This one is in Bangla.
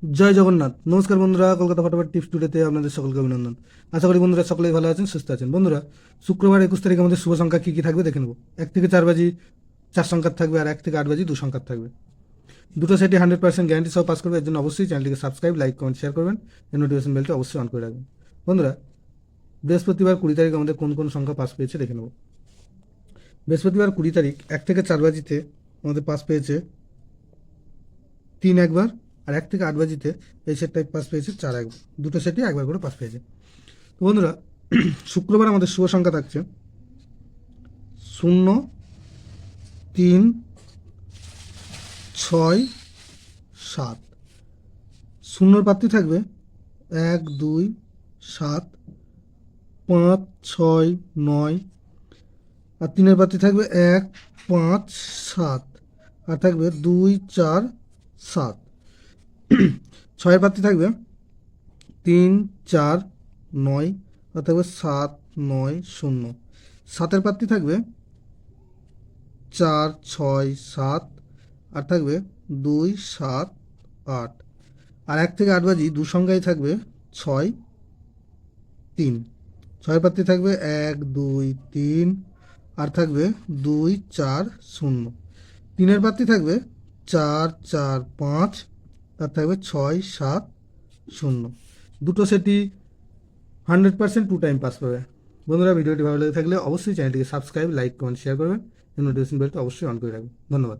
জয় জগন্নাথ। নমস্কার বন্ধুরা, কলকাতা ফটাফট টিপস টুডেতে আপনাদের সকলকে অভিনন্দন। আশা করি বন্ধুরা সকলেই ভালো আছেন, সুস্থ আছেন। বন্ধুরা, শুক্রবার 21 তারিখ আমাদের শুভ সংখ্যা কী কী থাকবে দেখে নেব। 1 থেকে 4 বাজি 4 সংখ্যার থাকবে, আর 1 থেকে 8 বাজি 2 সংখ্যার থাকবে। দুটো সেটি 100% গ্যারান্টি সহ পাস করবে। এর জন্য অবশ্যই চ্যানেলটিকে সাবস্ক্রাইব, লাইক, কমেন্ট, শেয়ার করবেন। নোটিফিকেশন বেলটা অবশ্যই অন করে রাখবেন। বন্ধুরা, বৃহস্পতিবার 20 তারিখ আমাদের কোন কোন সংখ্যা পাস পেয়েছে দেখে নেব। বৃহস্পতিবার 20 তারিখ 1 থেকে 4 বাজিতে আমাদের পাস পেয়েছে 3 একবার, আর 1 থেকে 8 বাজিতে এই সেটটাই পাস পেয়েছে 4 একবার। দুটো সেটই একবার করে পাস পেয়েছে। তো বন্ধুরা, শুক্রবার আমাদের শুভ সংখ্যা থাকছে 0, 3, 6, 7। শূন্যর প্রাপ্তি থাকবে 1, 2, 7, 5, 6, 9, আর 3-এর প্রাপ্তি থাকবে 1, 5, 7, আর থাকবে 2, 4, 7। 6-এর প্রাপ্তি থাকবে 3, 4, 9, আর থাকবে 7, 9, 0। 7-এর প্রাপ্তি থাকবে 4, 6, 7, আর থাকবে 2, 7, 8। আর 1 থেকে 8 বাজি 2 সংখ্যায় থাকবে 6, 3। 6-এর প্রাপ্তি থাকবে 1, 2, 3, আর থাকবে 2, 4, 0। 3-এর প্রাপ্তি থাকবে 4, 4, 5, আর থাকবে 6, 7, 0। দুটো সেটই 100% 2 টাইম পাস পাবে। বন্ধুরা, ভিডিওটি ভালো লেগে থাকলে অবশ্যই চ্যানেলটিকে সাবস্ক্রাইব, লাইক, কমেন্ট, শেয়ার করবেন। নোটিফিকেশন বেলটা অবশ্যই অন করে রাখবেন। ধন্যবাদ।